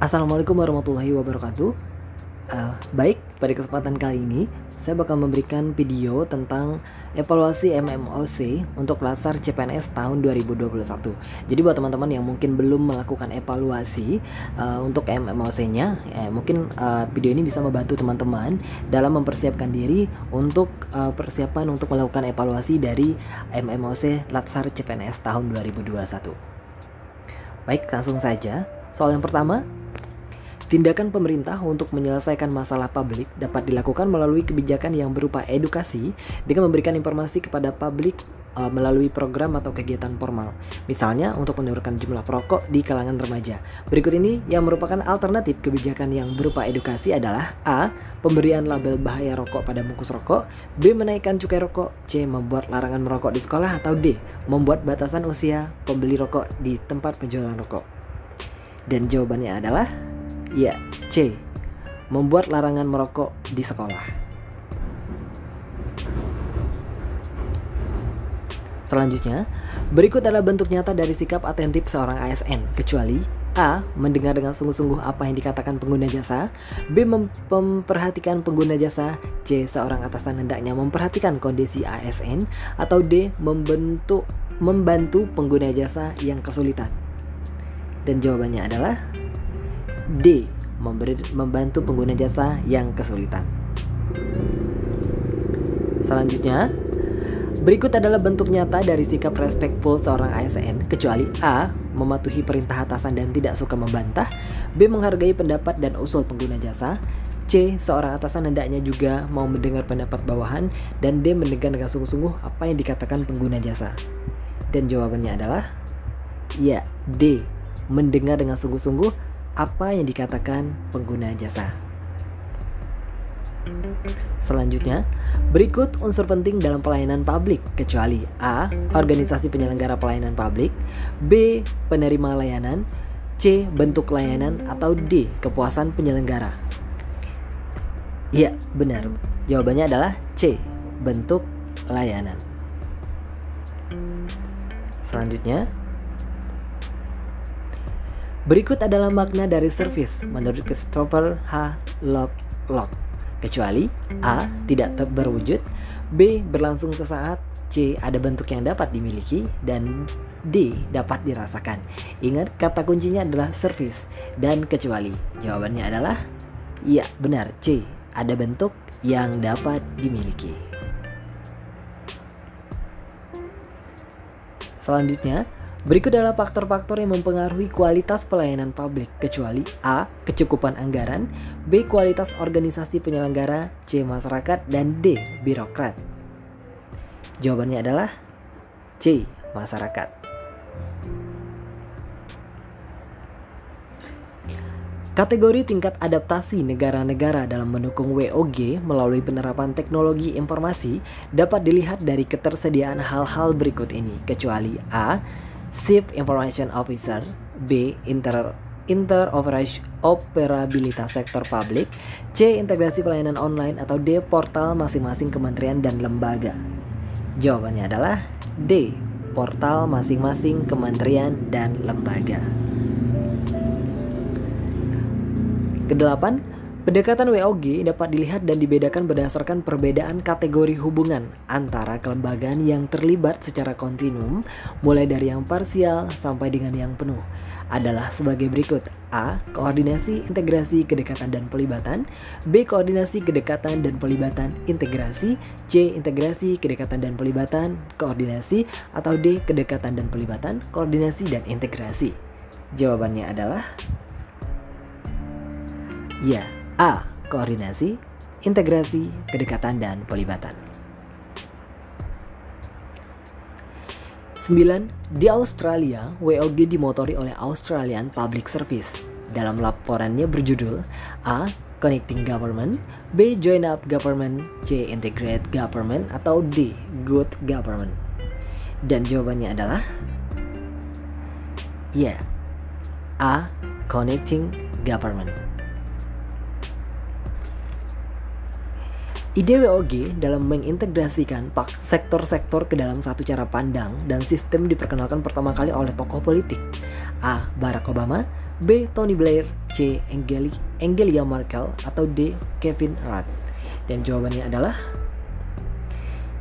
Assalamualaikum warahmatullahi wabarakatuh. Baik, pada kesempatan kali ini saya bakal memberikan video tentang evaluasi MMOC untuk Latsar CPNS tahun 2021. Jadi buat teman-teman yang mungkin belum melakukan evaluasi untuk MMOC-nya, mungkin video ini bisa membantu teman-teman dalam mempersiapkan diri untuk persiapan untuk melakukan evaluasi dari MMOC Latsar CPNS tahun 2021. Baik, langsung saja. Soal yang pertama, tindakan pemerintah untuk menyelesaikan masalah publik dapat dilakukan melalui kebijakan yang berupa edukasi dengan memberikan informasi kepada publik melalui program atau kegiatan formal. Misalnya untuk menurunkan jumlah perokok di kalangan remaja. Berikut ini yang merupakan alternatif kebijakan yang berupa edukasi adalah A. Pemberian label bahaya rokok pada bungkus rokok, B. Menaikkan cukai rokok, C. Membuat larangan merokok di sekolah, atau D. Membuat batasan usia pembeli rokok di tempat penjualan rokok. Dan jawabannya adalah ya, C. Membuat larangan merokok di sekolah. Selanjutnya, berikut adalah bentuk nyata dari sikap atentif seorang ASN, kecuali A. Mendengar dengan sungguh-sungguh apa yang dikatakan pengguna jasa, B. Memperhatikan pengguna jasa, C. Seorang atasan hendaknya memperhatikan kondisi ASN, atau D. Membantu pengguna jasa yang kesulitan. Dan jawabannya adalah D. Membantu pengguna jasa yang kesulitan. Selanjutnya, berikut adalah bentuk nyata dari sikap respectful seorang ASN, kecuali A. Mematuhi perintah atasan dan tidak suka membantah, B. Menghargai pendapat dan usul pengguna jasa, C. Seorang atasan hendaknya juga mau mendengar pendapat bawahan, dan D. Mendengar dengan sungguh-sungguh apa yang dikatakan pengguna jasa. Dan jawabannya adalah ya, D. Mendengar dengan sungguh-sungguh apa yang dikatakan pengguna jasa. Selanjutnya, berikut unsur penting dalam pelayanan publik, kecuali A. Organisasi penyelenggara pelayanan publik, B. Penerima layanan, C. Bentuk layanan, atau D. Kepuasan penyelenggara. Ya, benar. Jawabannya adalah C. Bentuk layanan. Selanjutnya, berikut adalah makna dari service menurut Christopher H. Lovelock, kecuali A. Tidak berwujud, B. Berlangsung sesaat, C. Ada bentuk yang dapat dimiliki, dan D. Dapat dirasakan. Ingat, kata kuncinya adalah service dan kecuali. Jawabannya adalah ya, benar, C. Ada bentuk yang dapat dimiliki. Selanjutnya, berikut adalah faktor-faktor yang mempengaruhi kualitas pelayanan publik, kecuali A. Kecukupan anggaran, B. Kualitas organisasi penyelenggara, C. Masyarakat, dan D. Birokrat. Jawabannya adalah C. Masyarakat. Kategori tingkat adaptasi negara-negara dalam mendukung WOG melalui penerapan teknologi informasi dapat dilihat dari ketersediaan hal-hal berikut ini, kecuali A. Chief Information Officer, B. Interoperabilitas sektor publik, C. Integrasi pelayanan online, atau D. Portal masing-masing kementerian dan lembaga. Jawabannya adalah D. Portal masing-masing kementerian dan lembaga. Kedelapan, pendekatan WOG dapat dilihat dan dibedakan berdasarkan perbedaan kategori hubungan antara kelembagaan yang terlibat secara kontinum, mulai dari yang parsial sampai dengan yang penuh, adalah sebagai berikut. A. Koordinasi, integrasi, kedekatan, dan pelibatan, B. Koordinasi, kedekatan, dan pelibatan, integrasi, C. Integrasi, kedekatan, dan pelibatan, koordinasi, atau D. Kedekatan dan pelibatan, koordinasi, dan integrasi. Jawabannya adalah ya, A. Koordinasi, integrasi, kedekatan, dan pelibatan. 9. Di Australia, WOG dimotori oleh Australian Public Service. Dalam laporannya berjudul A. Connecting Government, B. Join Up Government, C. Integrate Government, atau D. Good Government. Dan jawabannya adalah ya, A. Connecting Government. Ide WOG dalam mengintegrasikan sektor-sektor ke dalam satu cara pandang dan sistem diperkenalkan pertama kali oleh tokoh politik. A. Barack Obama, B. Tony Blair, C. Angela Merkel, atau D. Kevin Rudd? Dan jawabannya adalah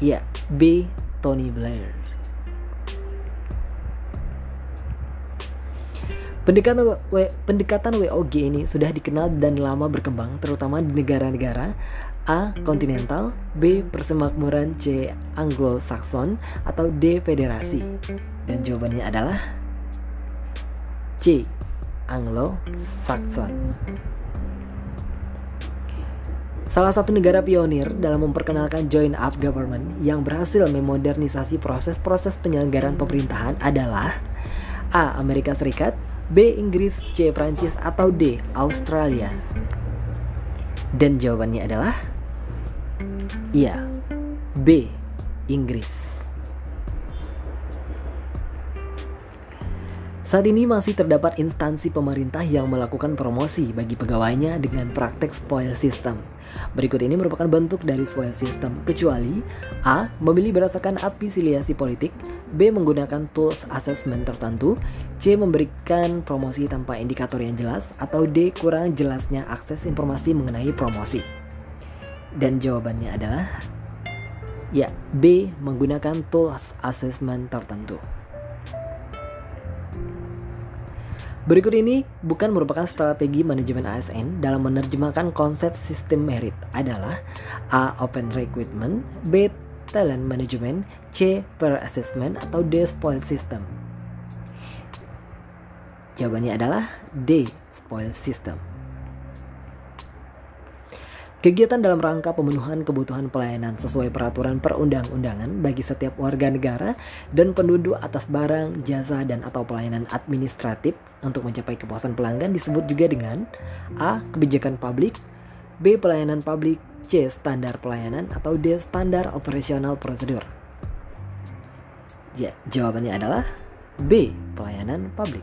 ya, B. Tony Blair. Pendekatan WOG ini sudah dikenal dan lama berkembang terutama di negara-negara A. kontinental, B. persemakmuran, C. Anglo-Saxon, atau D. federasi. Dan jawabannya adalah C. Anglo-Saxon. Salah satu negara pionir dalam memperkenalkan joint up government yang berhasil memodernisasi proses-proses penyelenggaraan pemerintahan adalah A. Amerika Serikat, B. Inggris, C. Prancis, atau D. Australia. Dan jawabannya adalah iya, B. Inggris. Saat ini masih terdapat instansi pemerintah yang melakukan promosi bagi pegawainya dengan praktek spoil system. Berikut ini merupakan bentuk dari spoil system, kecuali A. memilih berdasarkan afiliasi politik, B. menggunakan tools assessment tertentu, C. memberikan promosi tanpa indikator yang jelas, atau D. kurang jelasnya akses informasi mengenai promosi. Dan jawabannya adalah ya, B. menggunakan tools assessment tertentu. Berikut ini bukan merupakan strategi manajemen ASN dalam menerjemahkan konsep sistem merit adalah A. Open recruitment, B. Talent management, C. Peer assessment, atau D. Spoil system. Jawabannya adalah D. Spoil system. Kegiatan dalam rangka pemenuhan kebutuhan pelayanan sesuai peraturan perundang-undangan bagi setiap warga negara dan penduduk atas barang, jasa, dan atau pelayanan administratif untuk mencapai kepuasan pelanggan disebut juga dengan A. Kebijakan publik, B. Pelayanan publik, C. Standar pelayanan, atau D. Standar operasional prosedur. Ya, jawabannya adalah B. Pelayanan publik.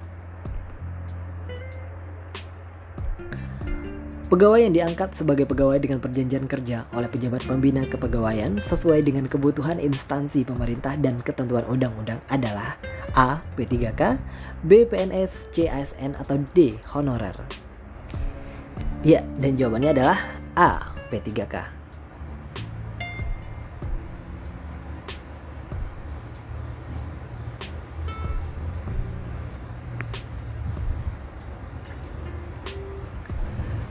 Pegawai yang diangkat sebagai pegawai dengan perjanjian kerja oleh pejabat pembina kepegawaian sesuai dengan kebutuhan instansi pemerintah dan ketentuan undang-undang adalah A. P3K, B. PNS, C. ASN, atau D. Honorer. Ya, dan jawabannya adalah A. P3K.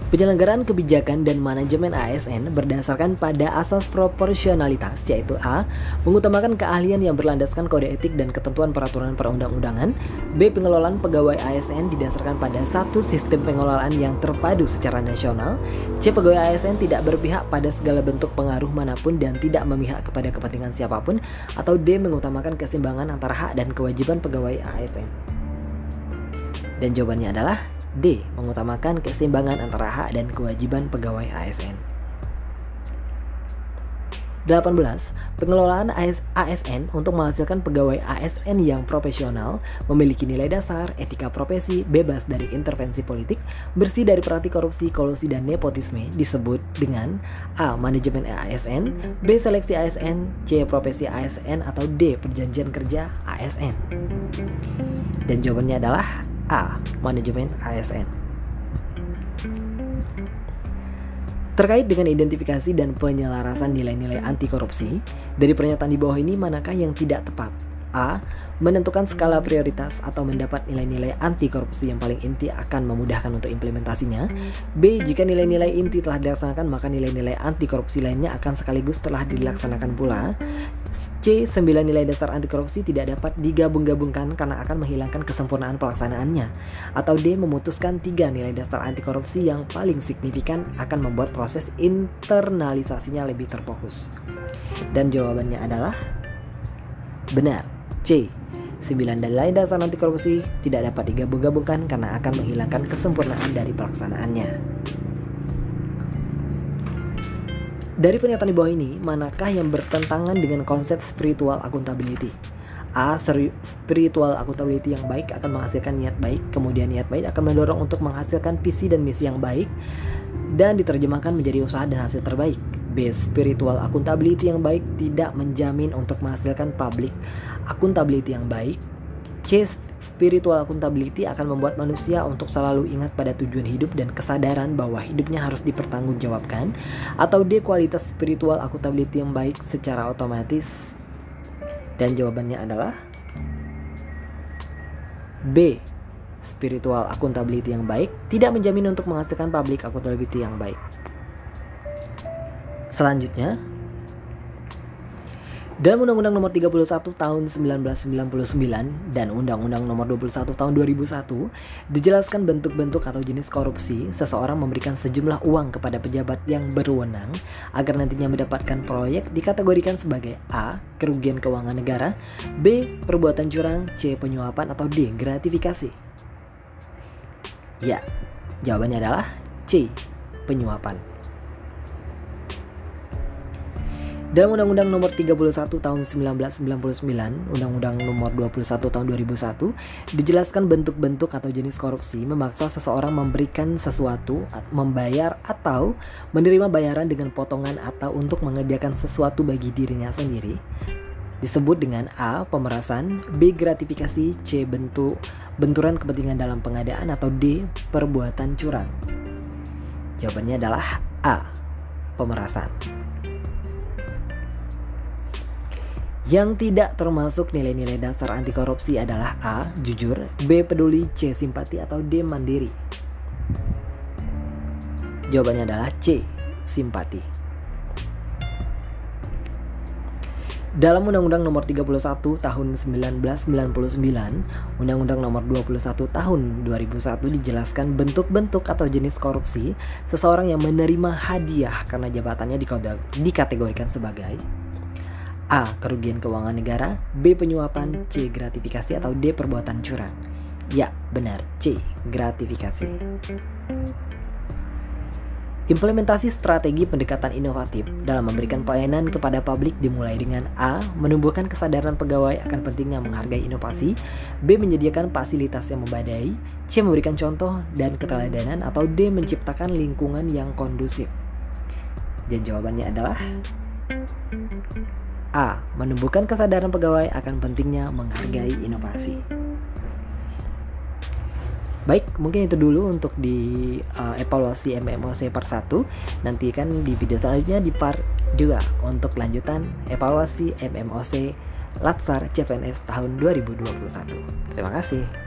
Penyelenggaraan kebijakan dan manajemen ASN berdasarkan pada asas proporsionalitas, yaitu A. mengutamakan keahlian yang berlandaskan kode etik dan ketentuan peraturan perundang-undangan, B. pengelolaan pegawai ASN didasarkan pada satu sistem pengelolaan yang terpadu secara nasional, C. pegawai ASN tidak berpihak pada segala bentuk pengaruh manapun dan tidak memihak kepada kepentingan siapapun, atau D. mengutamakan keseimbangan antara hak dan kewajiban pegawai ASN. Dan jawabannya adalah D. mengutamakan keseimbangan antara hak dan kewajiban pegawai ASN. 18. Pengelolaan ASN untuk menghasilkan pegawai ASN yang profesional, memiliki nilai dasar, etika profesi, bebas dari intervensi politik, bersih dari praktik korupsi, kolusi, dan nepotisme disebut dengan A. Manajemen ASN, B. Seleksi ASN, C. Profesi ASN, atau D. Perjanjian kerja ASN. Dan jawabannya adalah A. Manajemen ASN. Terkait dengan identifikasi dan penyelarasan nilai-nilai anti korupsi, dari pernyataan di bawah ini manakah yang tidak tepat? A. Menentukan skala prioritas atau mendapat nilai-nilai anti korupsi yang paling inti akan memudahkan untuk implementasinya. B. Jika nilai-nilai inti telah dilaksanakan, maka nilai-nilai anti korupsi lainnya akan sekaligus telah dilaksanakan pula. C. 9 nilai dasar anti korupsi tidak dapat digabung-gabungkan karena akan menghilangkan kesempurnaan pelaksanaannya. Atau D. Memutuskan 3 nilai dasar anti korupsi yang paling signifikan akan membuat proses internalisasinya lebih terfokus. Dan jawabannya adalah benar, C. 9 nilai dasar anti korupsi tidak dapat digabung-gabungkan karena akan menghilangkan kesempurnaan dari pelaksanaannya. Dari pernyataan di bawah ini, manakah yang bertentangan dengan konsep spiritual accountability? A. Spiritual accountability yang baik akan menghasilkan niat baik, kemudian niat baik akan mendorong untuk menghasilkan visi dan misi yang baik dan diterjemahkan menjadi usaha dan hasil terbaik. B. Spiritual accountability yang baik tidak menjamin untuk menghasilkan public accountability yang baik. C. Spiritual accountability akan membuat manusia untuk selalu ingat pada tujuan hidup dan kesadaran bahwa hidupnya harus dipertanggungjawabkan. Atau D. Kualitas spiritual accountability yang baik secara otomatis. Dan jawabannya adalah B. Spiritual accountability yang baik tidak menjamin untuk menghasilkan public accountability yang baik. Selanjutnya, dalam Undang-Undang Nomor 31 Tahun 1999 dan Undang-Undang Nomor 21 Tahun 2001 dijelaskan bentuk-bentuk atau jenis korupsi. Seseorang memberikan sejumlah uang kepada pejabat yang berwenang agar nantinya mendapatkan proyek dikategorikan sebagai A. Kerugian keuangan negara, B. Perbuatan curang, C. Penyuapan, atau D. Gratifikasi. Ya, jawabannya adalah C. Penyuapan. Dalam Undang-Undang Nomor 31 Tahun 1999, Undang-Undang Nomor 21 Tahun 2001 dijelaskan bentuk-bentuk atau jenis korupsi memaksa seseorang memberikan sesuatu, membayar atau menerima bayaran dengan potongan atau untuk mengerjakan sesuatu bagi dirinya sendiri. Disebut dengan A. Pemerasan, B. Gratifikasi, C. Benturan kepentingan dalam pengadaan, atau D. Perbuatan curang. Jawabannya adalah A. Pemerasan. Yang tidak termasuk nilai-nilai dasar anti korupsi adalah A. Jujur, B. Peduli, C. Simpati, atau D. Mandiri. Jawabannya adalah C. Simpati. Dalam Undang-Undang Nomor 31 Tahun 1999, Undang-Undang Nomor 21 Tahun 2001 dijelaskan bentuk-bentuk atau jenis korupsi. Seseorang yang menerima hadiah karena jabatannya dikategorikan sebagai A. Kerugian keuangan negara, B. Penyuapan, C. Gratifikasi, atau D. Perbuatan curang. Ya, benar, C. Gratifikasi. Implementasi strategi pendekatan inovatif dalam memberikan pelayanan kepada publik dimulai dengan A. Menumbuhkan kesadaran pegawai akan pentingnya menghargai inovasi, B. Menyediakan fasilitas yang memadai, C. Memberikan contoh dan keteladanan, atau D. Menciptakan lingkungan yang kondusif. Dan jawabannya adalah A. Menumbuhkan kesadaran pegawai akan pentingnya menghargai inovasi. Baik, mungkin itu dulu untuk di evaluasi MMOC part 1. Nantikan di video selanjutnya di part 2 untuk lanjutan evaluasi MMOC Latsar CPNS tahun 2021. Terima kasih.